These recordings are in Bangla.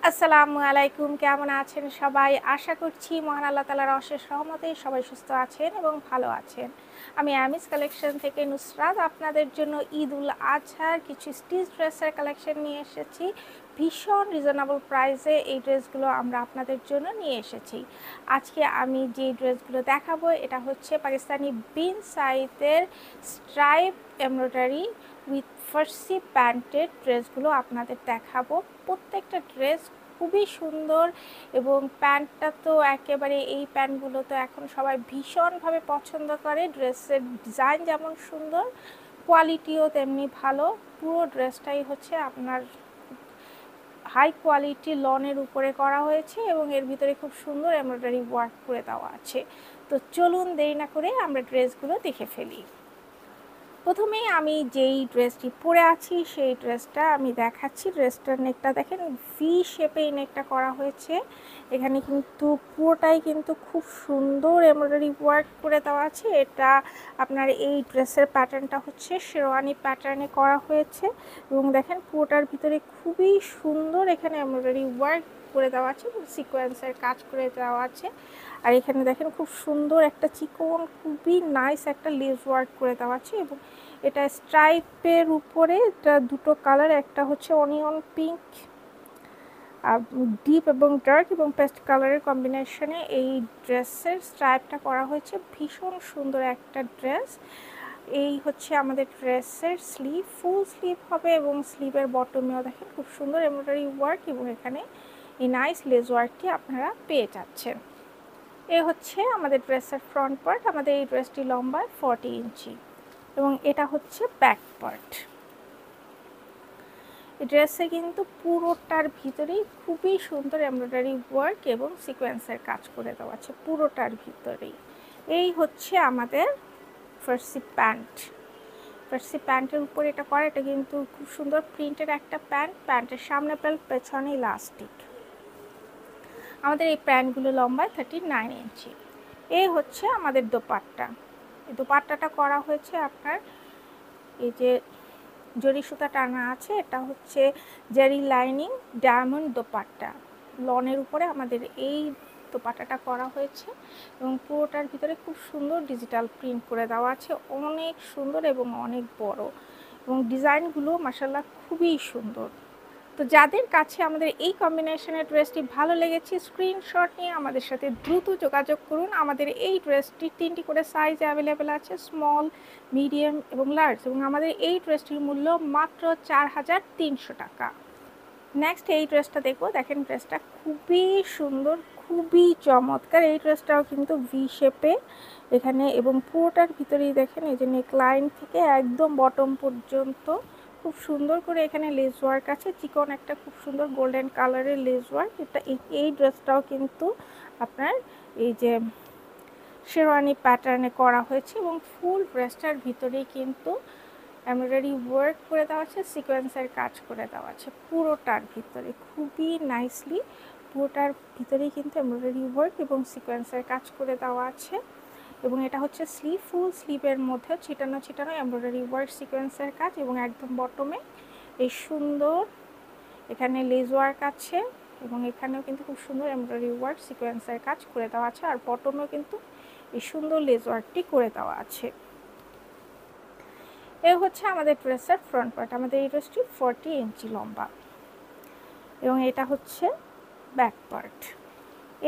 আসসালামু আলাইকুম, কেমন আছেন সবাই? আশা করছি মহান আল্লাহ তাআলার অশেষ রহমতে সবাই সুস্থ আছেন এবং ভালো আছেন। আমি আমিস কালেকশন থেকে নুসরাত আপনাদের জন্য ঈদ উল আজহার কিছু স্টিচ ড্রেসের কালেকশন নিয়ে এসেছি। ভীষণ রিজনেবল প্রাইসে এই ড্রেসগুলো আমরা আপনাদের জন্য নিয়ে এসেছি। আজকে আমি যে ড্রেসগুলো দেখাবো এটা হচ্ছে পাকিস্তানি বিন সাইজের স্ট্রাইপ এমব্রয়ডারি উইথ ফার্সি প্যান্টের ড্রেসগুলো আপনাদের দেখাবো। প্রত্যেকটা ড্রেস খুবই সুন্দর এবং প্যান্টটা তো একেবারে, এই প্যান্টগুলো তো এখন সবাই ভীষণভাবে পছন্দ করে। ড্রেসের ডিজাইন যেমন সুন্দর, কোয়ালিটিও তেমনি ভালো। পুরো ড্রেসটাই হচ্ছে আপনার হাই কোয়ালিটি লনের উপরে করা হয়েছে এবং এর ভিতরে খুব সুন্দর এমব্রয়ডারি ওয়ার্ক করে দেওয়া আছে। তো চলুন দেরি না করে আমরা ড্রেসগুলো দেখে ফেলি। প্রথমেই আমি যেই ড্রেসটি পরে আছি সেই ড্রেসটা আমি দেখাচ্ছি। ড্রেসটার নেকটা দেখেন, ভি শেপে এই নেকটা করা হয়েছে। এখানে কিন্তু পুরোটাই কিন্তু খুব সুন্দর এমব্রয়ডারি ওয়ার্ক করে দেওয়া আছে। এটা আপনার এই ড্রেসের প্যাটার্নটা হচ্ছে শেরওয়ানি প্যাটার্নে করা হয়েছে এবং দেখেন পুরোটার ভিতরে খুবই সুন্দর এখানে এমব্রয়ডারি ওয়ার্ক করে দেওয়া আছে এবং সিকোয়েন্সের কাজ করে দেওয়া আছে। আর এখানে দেখেন খুব সুন্দর একটা চিকন, খুবই নাইস একটা লেস ওয়ার্ক করে দেওয়া আছে এবং এটা স্ট্রাইপের উপরে এটা দুটো কালার, একটা হচ্ছে অনিয়ন পিঙ্ক ডিপ এবং ডার্ক এবং পেস্ট কালারের কম্বিনেশনে এই ড্রেসের স্ট্রাইপটা করা হয়েছে। ভীষণ সুন্দর একটা ড্রেস। এই হচ্ছে আমাদের ড্রেসের স্লিভ, ফুল স্লিভ হবে এবং স্লিভের বটমেও দেখেন খুব সুন্দর এমব্রয়ডারি ওয়ার্ক এবং এখানে এই নাইস লেস ওয়ার্কটি আপনারা পেয়ে যাচ্ছেন। এ হচ্ছে আমাদের ড্রেসের ফ্রন্ট পার্ট। আমাদের এই ড্রেসটি লম্বায় 40 ইঞ্চি এবং এটা হচ্ছে ব্যাক পার্ট। এই ড্রেসে কিন্তু পুরোটার ভিতরেই খুবই সুন্দর এমব্রয়ডারি ওয়ার্ক এবং সিকোয়েন্সের কাজ করে দেওয়া আছে পুরোটার ভিতরেই। এই হচ্ছে আমাদের ফার্সি প্যান্ট। ফার্সি প্যান্টের উপর এটা করা, এটা কিন্তু খুব সুন্দর প্রিন্টের একটা প্যান্ট। প্যান্টের সামনে বেল্ট, পেছনে ইলাস্টিক। আমাদের এই প্যান্টগুলো লম্বায় 39 ইঞ্চি। এই হচ্ছে আমাদের দোপাট্টা। এই দোপাট্টাটা করা হয়েছে আপনার এই যে জরি সুতা টানা আছে, এটা হচ্ছে জেরি লাইনিং ডায়মন্ড দোপাট্টা। লনের উপরে আমাদের এই দোপাট্টাটা করা হয়েছে এবং পুরোটার ভিতরে খুব সুন্দর ডিজিটাল প্রিন্ট করে দেওয়া আছে। অনেক সুন্দর এবং অনেক বড় এবং ডিজাইনগুলো মাশাআল্লাহ খুবই সুন্দর। তো যাদের কাছে আমাদের এই কম্বিনেশনের ড্রেসটি ভালো লেগেছে, স্ক্রিনশট নিয়ে আমাদের সাথে দ্রুত যোগাযোগ করুন। আমাদের এই ড্রেসটি 3টি করে সাইজ অ্যাভেলেবেল আছে, স্মল, মিডিয়াম এবং লার্জ, এবং আমাদের এই ড্রেসটির মূল্য মাত্র 4300 টাকা। নেক্সট এই ড্রেসটা দেখবো। দেখেন ড্রেসটা খুবই সুন্দর, খুবই চমৎকার। এই ড্রেসটাও কিন্তু ভি শেপে এখানে এবং পুরোটার ভিতরেই দেখেন এই যে নেকলাইন থেকে একদম বটম পর্যন্ত খুব সুন্দর করে এখানে লেস ওয়ার্ক আছে। চিকন একটা খুব সুন্দর গোল্ডেন কালারের লেস ওয়ার্ক। এটা এই ড্রেসটাও কিন্তু আপনার এই যে শেরওয়ানি প্যাটার্নে করা হয়েছে এবং ফুল ড্রেসটার ভিতরেই কিন্তু এমব্রয়ডারি ওয়ার্ক করে দেওয়া আছে, সিকোয়েন্সের কাজ করে দেওয়া আছে পুরোটার ভিতরে খুবই নাইসলি। পুরোটার ভিতরেই কিন্তু এমব্রয়ডারি ওয়ার্ক এবং সিকোয়েন্সের কাজ করে দেওয়া আছে এবং এটা হচ্ছে স্লিভ, ফুল স্লিভের মধ্যে ছিটানো ছিটানো এমব্রয়ডারি ওয়ার্ক, সিকোয়েন্সের কাজ এবং একদম বটমে এই সুন্দর এখানে লেস ওয়ার্ক আছে এবং এখানেও কিন্তু খুব সুন্দর এমব্রয়ডারি ওয়ার্ক, সিকোয়েন্সের কাজ করে দেওয়া আছে আর বটমেও কিন্তু এই সুন্দর লেস ওয়ার্কটি করে দেওয়া আছে। এ হচ্ছে আমাদের ড্রেসের ফ্রন্ট পার্ট। আমাদের এই ড্রেসটি 40 ইঞ্চি লম্বা এবং এটা হচ্ছে ব্যাক পার্ট।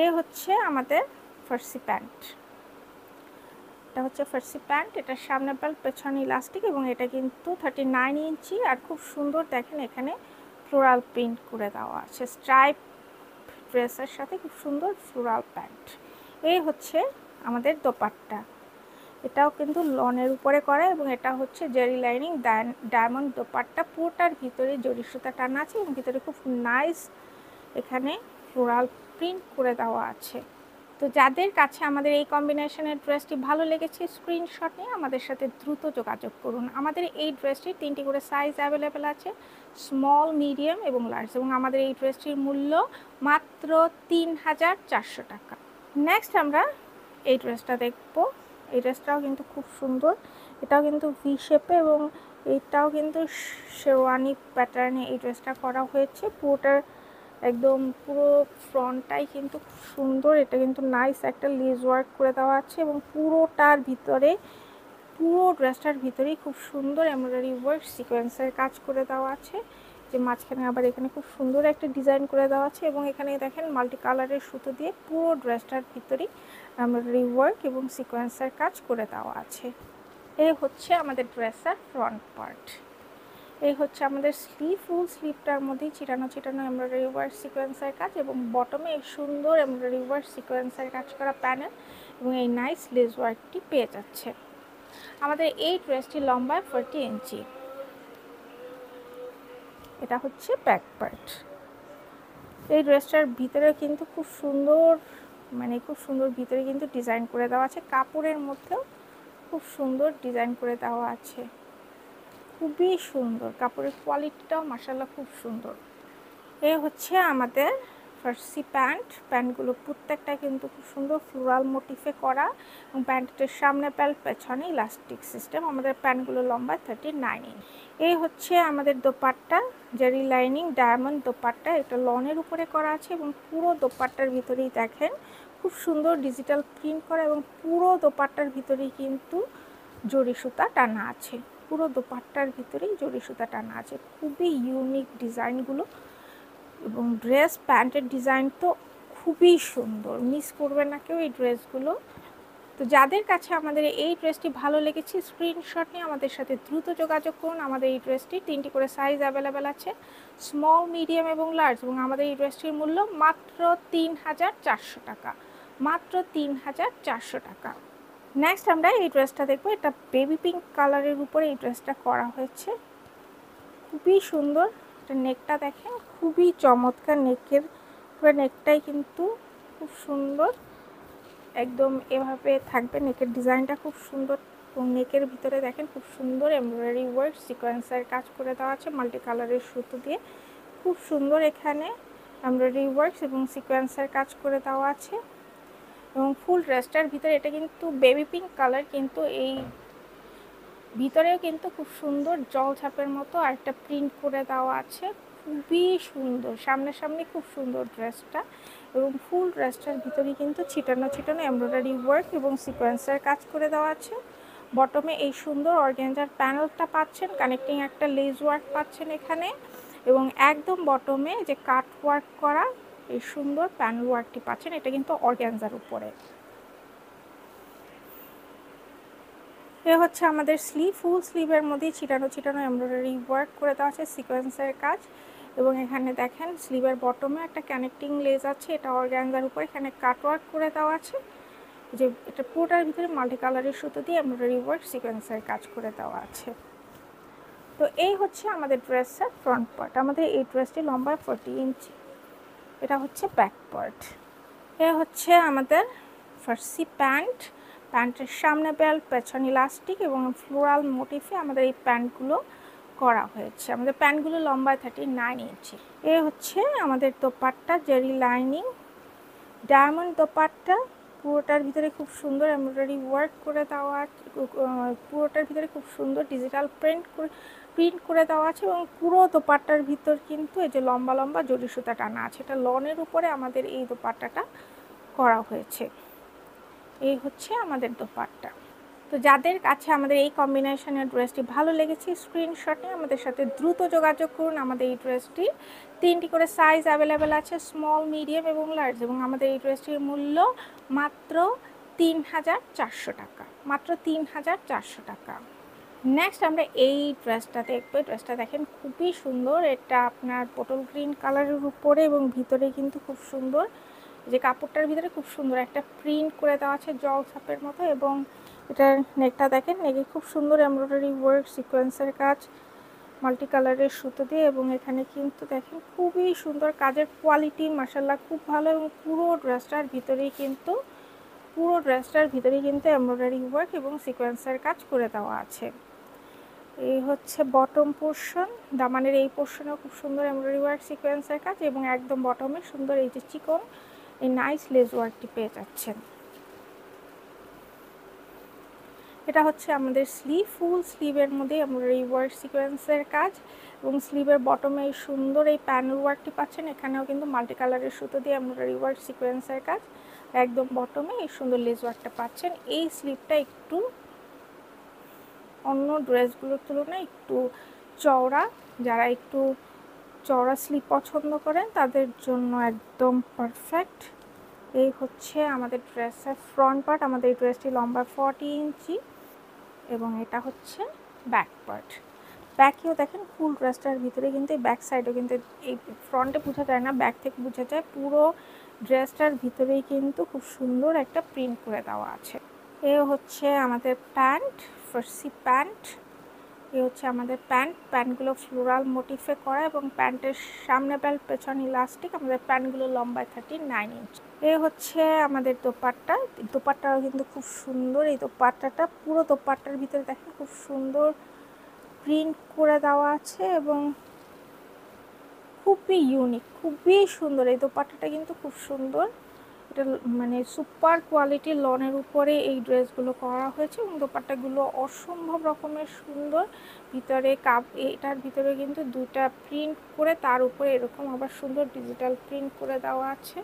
এ হচ্ছে আমাদের ফার্সি প্যান্ট। এটা হচ্ছে ফার্সি প্যান্ট। এটার সামনে বেল্ট, পেছনে ইলাস্টিক এবং এটা কিন্তু 39 ইঞ্চি আর খুব সুন্দর দেখেন এখানে ফ্লোরাল প্রিন্ট করে দেওয়া আছে। স্ট্রাইপ ড্রেসের সাথে খুব সুন্দর ফ্লোরাল প্যান্ট। এই হচ্ছে আমাদের দোপাট্টা। এটাও কিন্তু লনের উপরে করা এবং এটা হচ্ছে জেরি লাইনিং ডায়মন্ড দোপাট্টা। পুরোটার ভিতরে জরি সুতা টানা আছে এবং ভিতরে খুব নাইস এখানে ফ্লোরাল প্রিন্ট করে দেওয়া আছে। তো যাদের কাছে আমাদের এই কম্বিনেশনের ড্রেসটি ভালো লেগেছে, স্ক্রিনশট নিয়ে আমাদের সাথে দ্রুত যোগাযোগ করুন। আমাদের এই ড্রেসটির 3টি করে সাইজ অ্যাভেলেবেল আছে, স্মল, মিডিয়াম এবং লার্জ, এবং আমাদের এই ড্রেসটির মূল্য মাত্র 3400 টাকা। নেক্সট আমরা এই ড্রেসটা দেখব। এই ড্রেসটাও কিন্তু খুব সুন্দর। এটাও কিন্তু ভি শেপে এবং এটাও কিন্তু শেরওয়ানি প্যাটার্নে এই ড্রেসটা করা হয়েছে। পুরোটার একদম পুরো ফ্রন্টটাই কিন্তু খুব সুন্দর, এটা কিন্তু নাইস একটা লেস ওয়ার্ক করে দেওয়া আছে এবং পুরোটার ভিতরে, পুরো ড্রেসটার ভিতরেই খুব সুন্দর এমব্রয়ডারি ওয়ার্ক সিকোয়েন্সের কাজ করে দেওয়া আছে, যে মাঝখানে আবার এখানে খুব সুন্দর একটা ডিজাইন করে দেওয়া আছে এবং এখানে দেখেন মাল্টি কালারের সুতো দিয়ে পুরো ড্রেসটার ভিতরেই এমব্রয়ডারি ওয়ার্ক এবং সিকোয়েন্সের কাজ করে দেওয়া আছে। এই হচ্ছে আমাদের ড্রেসের ফ্রন্ট পার্ট। এই হচ্ছে আমাদের স্লিভ, ফুল স্লিভটার মধ্যেই চিটানো চিটানো এমব্রয়ডারি ওয়ার্ক সিকোয়েন্সের কাজ এবং বটমে এই সুন্দর এমব্রয়ডারি ওয়ার্ক সিকোয়েন্সের কাজ করা প্যানেল এবং এই নাইস লেস ওয়ার্কটি পেয়ে যাচ্ছে। আমাদের এই ড্রেসটি লম্বায় 40 ইঞ্চি। এটা হচ্ছে ব্যাক পার্ট। এই ড্রেসটার ভিতরে কিন্তু খুব সুন্দর, মানে খুব সুন্দর ভিতরে কিন্তু ডিজাইন করে দেওয়া আছে, কাপড়ের মধ্যেও খুব সুন্দর ডিজাইন করে দেওয়া আছে, খুবই সুন্দর, কাপড়ের কোয়ালিটিটাও মাশাআল্লাহ খুব সুন্দর। এই হচ্ছে আমাদের ফার্সি প্যান্টগুলো প্রত্যেকটা কিন্তু খুব সুন্দর ফ্লোরাল মোটিফে করা এবং প্যান্টের সামনে বেল্ট, পেছনে ইলাস্টিক সিস্টেম। আমাদের প্যান্টগুলো লম্বা 39 ইঞ্চ। এই হচ্ছে আমাদের দোপাট্টা, জারি লাইনিং ডায়মন্ড দোপাট্টা, এটা লনের উপরে করা আছে এবং পুরো দোপাট্টার ভিতরেই দেখেন খুব সুন্দর ডিজিটাল প্রিন্ট করা এবং পুরো দোপাট্টার ভিতরেই কিন্তু জরি সুতা টানা আছে, পুরো দোপাট্টার ভিতরেই জরি সুতা টানা আছে, খুবই ইউনিক ডিজাইনগুলো এবং ড্রেস প্যান্টের ডিজাইন তো খুবই সুন্দর, মিস করবে না কেউ এই ড্রেসগুলো। তো যাদের কাছে আমাদের এই ড্রেসটি ভালো লেগেছে স্ক্রিনশট নিয়ে আমাদের সাথে দ্রুত যোগাযোগ করুন। আমাদের এই ড্রেসটি 3টি করে সাইজ অ্যাভেলেবেল আছে, স্মল, মিডিয়াম এবং লার্জ, এবং আমাদের এই ড্রেসটির মূল্য মাত্র 3400 টাকা, মাত্র 3400 টাকা। নেক্সট আমরা এই ড্রেসটা দেখবো, এটা বেবি পিঙ্ক কালারের উপরে এই ড্রেসটা করা হয়েছে, খুবই সুন্দর। এটা নেকটা দেখেন খুবই চমৎকার, নেকটাই কিন্তু খুব সুন্দর, একদম এভাবে থাকবে, নেকের ডিজাইনটা খুব সুন্দর এবং নেকের ভিতরে দেখেন খুব সুন্দর এমব্রয়ডারি ওয়ার্ক সিকোয়েন্সের কাজ করে দেওয়া আছে মাল্টি কালারের সুতো দিয়ে, খুব সুন্দর এখানে এমব্রয়ডারি ওয়ার্কস এবং সিকোয়েন্সের কাজ করে দেওয়া আছে এবং ফুল ড্রেসটার ভিতরে, এটা কিন্তু বেবি পিঙ্ক কালার, কিন্তু এই ভিতরেও কিন্তু খুব সুন্দর জল ছাপের মতো আরেকটা প্রিন্ট করে দেওয়া আছে, খুবই সুন্দর, সামনে খুব সুন্দর ড্রেসটা এবং ফুল ড্রেসটার ভিতরে কিন্তু ছিটানো ছিটানো এমব্রয়ডারি ওয়ার্ক এবং সিকোয়েন্সের কাজ করে দেওয়া আছে। বটমে এই সুন্দর অর্গানজার প্যানেলটা পাচ্ছেন, কানেক্টিং একটা লেস ওয়ার্ক পাচ্ছেন এখানে এবং একদম বটমে যে কাট ওয়ার্ক করা এই সুন্দর প্যানেল ওয়ার্কটি পাচ্ছেন, এটা কিন্তু অর্গানজার উপরে। এ হচ্ছে আমাদের স্লিভ, ফুল স্লিভের মধ্যে ছিটানো ছিটানো এমব্রয়ডারি ওয়ার্ক করে দেওয়া আছে সিকোয়েন্সের কাজ এবং এখানে দেখেন স্লিভের বটমে একটা কানেক্টিং লেস আছে, এটা অর্গানজার উপর, এখানে কাট ওয়ার্ক করে দেওয়া আছে, যে এটা পুরোটার ভিতরে মাল্টি কালারের সুতো দিয়ে এমব্রয়ডারি ওয়ার্ক সিকোয়েন্সের কাজ করে দেওয়া আছে। তো এই হচ্ছে আমাদের ড্রেসের ফ্রন্ট পার্ট। আমাদের এই ড্রেসটি লম্বা 40 ইঞ্চি। এটা হচ্ছে ব্যাক পার্ট। এ হচ্ছে আমাদের ফার্সি প্যান্টের সামনে বেল্ট, পেছনে ইলাস্টিক এবং ফ্লোরাল মোটিফে আমাদের এই প্যান্টগুলো করা হয়েছে। আমাদের প্যান্টগুলো লম্বায় 39 ইঞ্চি। এ হচ্ছে আমাদের দোপাট্টা, জেরি লাইনিং ডায়মন্ড দোপাট্টা, পুরোটার ভিতরে খুব সুন্দর এমব্রয়ডারি ওয়ার্ক করে দেওয়া, পুরোটার ভিতরে খুব সুন্দর ডিজিটাল প্রিন্ট করে দেওয়া আছে এবং পুরো দোপাট্টার ভিতর কিন্তু এই যে লম্বা লম্বা জরি সুতা টানা আছে, এটা লনের উপরে আমাদের এই দোপাট্টাটা করা হয়েছে। এই হচ্ছে আমাদের দোপাট্টা। তো যাদের কাছে আমাদের এই কম্বিনেশনের ড্রেসটি ভালো লেগেছে স্ক্রিনশটে আমাদের সাথে দ্রুত যোগাযোগ করুন। আমাদের এই ড্রেসটি 3টি করে সাইজ অ্যাভেলেবেল আছে, স্মল, মিডিয়াম এবং লার্জ, এবং আমাদের এই ড্রেসটির মূল্য মাত্র 3400 টাকা, মাত্র 3400 টাকা। নেক্সট আমরা এই ড্রেসটা দেখবো। ড্রেসটা দেখেন খুবই সুন্দর, এটা আপনার পটল গ্রিন কালারের উপরে এবং ভিতরে কিন্তু খুব সুন্দর, যে কাপড়টার ভিতরে খুব সুন্দর একটা প্রিন্ট করে দেওয়া আছে জল ছাপের মতো এবং এটার নেকটা দেখেন, নেকে খুব সুন্দর এমব্রয়ডারি ওয়ার্ক সিকোয়েন্সের কাজ মাল্টি কালারের সুতো দিয়ে এবং এখানে কিন্তু দেখেন খুবই সুন্দর কাজের কোয়ালিটি মাশাআল্লাহ খুব ভালো এবং পুরো ড্রেসটার ভিতরেই কিন্তু এমব্রয়ডারি ওয়ার্ক এবং সিকোয়েন্সের কাজ করে দেওয়া আছে। এই হচ্ছে বটম পোর্শন, দামানের এই পোর্শনেও খুব সুন্দর এমব্রয়ডারি ওয়ার্ক সিকোয়েন্সের কাজ এবং একদম বটমে সুন্দর এই যে চিকন এই নাইস লেস ওয়ার্কটি পেয়ে যাচ্ছেন। এটা হচ্ছে আমাদের স্লিভ, ফুল স্লিভের মধ্যে এমব্রয়ডারি ওয়ার্ক সিকোয়েন্সের কাজ এবং স্লিভের বটমে এই সুন্দর এই প্যানেল ওয়ার্কটি পাচ্ছেন। এখানেও কিন্তু মাল্টি কালারের সুতো দিয়ে এমব্রয়ডারি ওয়ার্ক সিকোয়েন্সের কাজ। একদম বটমে এই সুন্দর লেস ওয়ার্কটা পাচ্ছেন। এই স্লিভটা একটু অন্য ড্রেসগুলোর তুলনায় একটু চওড়া, যারা একটু চওড়া স্লিভ পছন্দ করেন তাদের জন্য একদম পারফেক্ট। এই হচ্ছে আমাদের ড্রেসের ফ্রন্ট পার্ট। আমাদের এই ড্রেসটি লম্বা 40 ইঞ্চি এবং এটা হচ্ছে ব্যাক পার্ট। ব্যাকেও দেখেন ফুল ড্রেসটার ভিতরে কিন্তু এই ব্যাক সাইডেও কিন্তু এই ফ্রন্টে বোঝা যায় না, ব্যাক থেকে বোঝা যায় পুরো ড্রেসটার ভিতরেই কিন্তু খুব সুন্দর একটা প্রিন্ট করে দেওয়া আছে। এ হচ্ছে আমাদের প্যান্ট, ফার্সি প্যান্ট। এ হচ্ছে আমাদের প্যান্টগুলো ফ্লোরাল মোটিফে করা এবং প্যান্টের সামনে বেল্ট পেছনে ইলাস্টিক। আমাদের প্যান্টগুলো লম্বায় 39 ইঞ্চ। এ হচ্ছে আমাদের দোপাট্টাও কিন্তু খুব সুন্দর। এই দোপাট্টাটা পুরো দোপাট্টার ভিতরে দেখেন খুব সুন্দর প্রিন্ট করে দেওয়া আছে এবং খুবই ইউনিক, খুবই সুন্দর। এই দোপাট্টাটা কিন্তু খুব সুন্দর। এটা মানে সুপার কোয়ালিটির লনের উপরে এই ড্রেসগুলো করা হয়েছে এবং দোপাট্টাগুলো অসম্ভব রকমের সুন্দর। ভিতরে এটার ভিতরে কিন্তু দুইটা প্রিন্ট করে তার উপরে এরকম আবার সুন্দর ডিজিটাল প্রিন্ট করে দেওয়া আছে।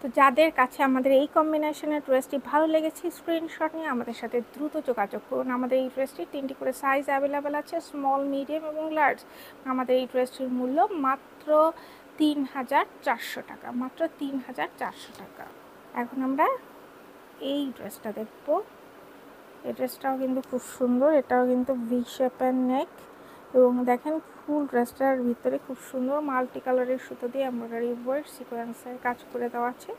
তো যাদের কাছে আমাদের এই কম্বিনেশনের ড্রেসটি ভালো লেগেছে স্ক্রিনশট নিয়ে আমাদের সাথে দ্রুত যোগাযোগ করুন। আমাদের এই ড্রেসটির 3টি করে সাইজ অ্যাভেলেবেল আছে, স্মল, মিডিয়াম এবং লার্জ। আমাদের এই ড্রেসটির মূল্য মাত্র 3400 টাকা, মাত্র 3400 টাকা। এখন আমরা এই ড্রেসটা দেখব। এই ড্রেসটাও কিন্তু খুব সুন্দর। এটাও কিন্তু ভি শেপের নেক এবং দেখেন ফুল ড্রেসটার ভিতরে খুব সুন্দর মাল্টি কালারের সুতো দিয়ে এমব্রয়ডারি ওয়ার্ক সিকোয়েন্সের কাজ করে দেওয়া আছে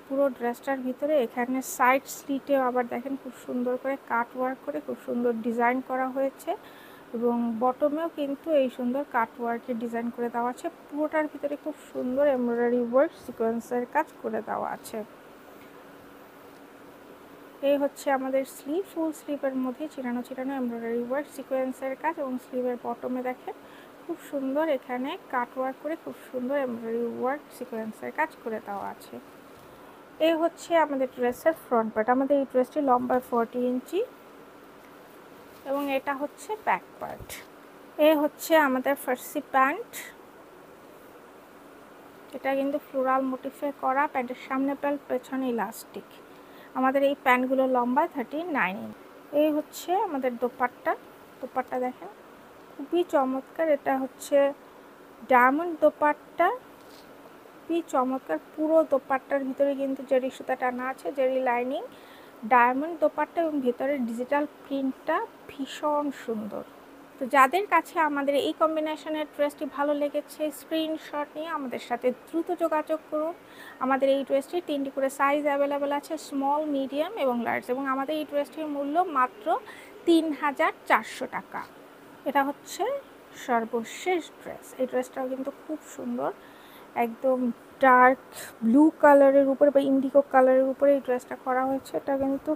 পুরো ড্রেসটার ভিতরে। এখানে সাইড স্লিটেও আবার দেখেন খুব সুন্দর করে কাট ওয়ার্ক করে খুব সুন্দর ডিজাইন করা হয়েছে এবং বটমেও কিন্তু এই সুন্দর কাট ওয়ার্কের ডিজাইন করে দেওয়া আছে। পুরোটার ভিতরে খুব সুন্দর এমব্রয়ডারি ওয়ার্ক সিকোয়েন্সের কাজ করে দেওয়া আছে। এই হচ্ছে আমাদের স্লিভ, ফুল স্লিভের মধ্যে চিরানো এমব্রয়ডারি ওয়ার্ক সিকোয়েন্সের কাজ এবং স্লিভের বটমে দেখেন খুব সুন্দর এখানে কাট ওয়ার্ক করে খুব সুন্দর এমব্রয়ডারি ওয়ার্ক সিকোয়েন্সের কাজ করে দেওয়া আছে। এই হচ্ছে আমাদের ড্রেসের ফ্রন্ট পার্ট। আমাদের এই ড্রেসটি লম্বা 40 ইঞ্চি এবং এটা হচ্ছে ব্যাক পার্ট। এই হচ্ছে আমাদের ফার্সি প্যান্ট। এটা কিন্তু ফ্লোরাল মোটিফে করা, প্যান্টের সামনে বেল্ট পেছনে ইলাস্টিক। আমাদের এই প্যান্টগুলো লম্বা 39 ইঞ্চ। এই হচ্ছে আমাদের দোপাট্টা দেখেন খুবই চমৎকার। এটা হচ্ছে ডায়মন্ড দোপাট্টা, খুবই চমৎকার। পুরো দোপাট্টার ভিতরে কিন্তু জেরি সুতা টানা আছে, জেরি লাইনিং, ডায়মন্ড দোপাট্টা এবং ভেতরে ডিজিটাল প্রিন্টটা ভীষণ সুন্দর। তো যাদের কাছে আমাদের এই কম্বিনেশনের ড্রেসটি ভালো লেগেছে স্ক্রিনশট নিয়ে আমাদের সাথে দ্রুত যোগাযোগ করুন। আমাদের এই ড্রেসটির 3টি করে সাইজ অ্যাভেলেবেল আছে, স্মল, মিডিয়াম এবং লার্জ এবং আমাদের এই ড্রেসটির মূল্য মাত্র 3400 টাকা। এটা হচ্ছে সর্বশেষ ড্রেস। এই ড্রেসটাও কিন্তু খুব সুন্দর, একদম ডার্ক ব্লু কালারের উপরে বা ইন্ডিগো কালারের উপরে এই ড্রেসটা করা হয়েছে। এটা কিন্তু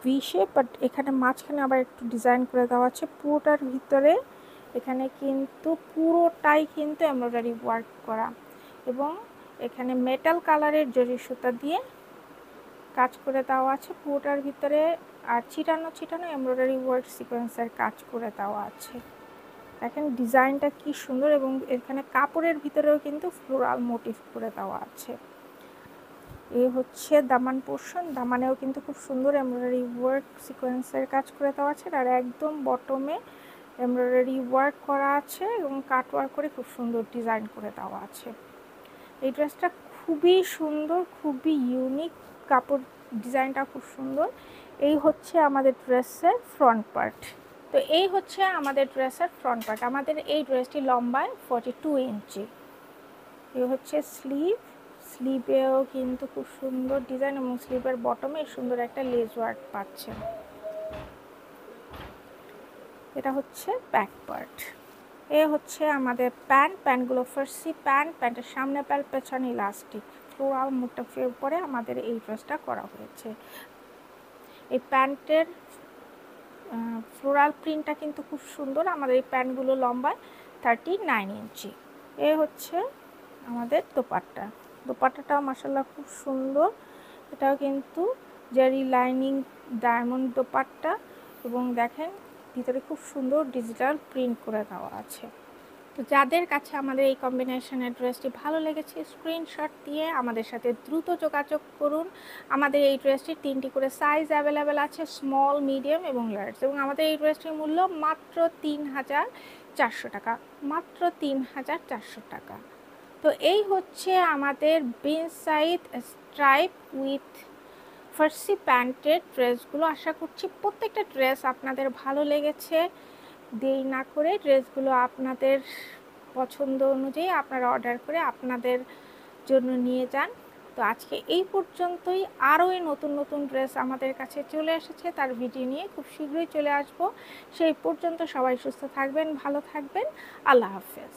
ভি শেপ, বাট এখানে মাঝখানে আবার একটু ডিজাইন করে দেওয়া আছে। পুরোটার ভিতরে এখানে কিন্তু পুরোটাই কিন্তু এমব্রয়ডারি ওয়ার্ক করা এবং এখানে মেটাল কালারের জরি সুতা দিয়ে কাজ করে দেওয়া আছে পুরোটার ভিতরে, আর ছিটানো এমব্রয়ডারি ওয়ার্ক সিকোয়েন্সের কাজ করে দেওয়া আছে। দেখেন ডিজাইনটা কি সুন্দর এবং এখানে কাপড়ের ভিতরেও কিন্তু ফ্লোরাল মোটিভ করে দেওয়া আছে। এই হচ্ছে দামান পোর্শন, দামানেও কিন্তু খুব সুন্দর এমব্রয়ডারি ওয়ার্ক সিকোয়েন্সের কাজ করে দেওয়া আছে আর একদম বটমে এমব্রয়ডারি ওয়ার্ক করা আছে এবং কাট ওয়ার্ক করে খুব সুন্দর ডিজাইন করে দেওয়া আছে। এই ড্রেসটা খুবই সুন্দর, খুবই ইউনিক, কাপড় ডিজাইনটা খুব সুন্দর। এই হচ্ছে আমাদের ড্রেসের ফ্রন্ট পার্ট। তো এই হচ্ছে আমাদের ড্রেসের ফ্রন্ট পার্ট। আমাদের এই ড্রেসটি লম্বায় 42 ইঞ্চি। এই হচ্ছে স্লিভেও কিন্তু খুব সুন্দর ডিজাইন এবং স্লিভের বটমে সুন্দর একটা লেস ওয়ার্ক পাচ্ছেন। এটা হচ্ছে ব্যাক পার্ট। এ হচ্ছে আমাদের প্যান্টগুলো ফার্সি প্যান্টের সামনে বেল্ট পেছনে ইলাস্টিক, ফ্লোরাল মোটিফের উপরে আমাদের এই ড্রেসটা করা হয়েছে। এই প্যান্টের ফ্লোরাল প্রিন্টটা কিন্তু খুব সুন্দর। আমাদের এই প্যান্টগুলো লম্বায় 39 ইঞ্চি। এ হচ্ছে আমাদের দোপাট্টাটাও মাশাআল্লাহ খুব সুন্দর। এটাও কিন্তু জেরি লাইনিং ডায়মন্ড দোপাট্টা এবং দেখেন ভিতরে খুব সুন্দর ডিজিটাল প্রিন্ট করে দেওয়া আছে। তো যাদের কাছে আমাদের এই কম্বিনেশনের ড্রেসটি ভালো লেগেছে স্ক্রিনশট দিয়ে আমাদের সাথে দ্রুত যোগাযোগ করুন। আমাদের এই ড্রেসটির 3টি করে সাইজ অ্যাভেলেবেল আছে, স্মল, মিডিয়াম এবং লার্জ, এবং আমাদের এই ড্রেসটির মূল্য মাত্র ৩,৪০০ টাকা, মাত্র ৩,৪০০ টাকা। তো এই হচ্ছে আমাদের বিন সাইড স্ট্রাইপ উইথ ফার্সি প্যান্টের ড্রেসগুলো। আশা করছি প্রত্যেকটা ড্রেস আপনাদের ভালো লেগেছে। দেরি না করে ড্রেসগুলো আপনাদের পছন্দ অনুযায়ী আপনারা অর্ডার করে আপনাদের জন্য নিয়ে যান। তো আজকে এই পর্যন্তই। আরও এই নতুন নতুন ড্রেস আমাদের কাছে চলে এসেছে, তার ভিডিও নিয়ে খুব শীঘ্রই চলে আসব। সেই পর্যন্ত সবাই সুস্থ থাকবেন, ভালো থাকবেন। আল্লাহ হাফেজ।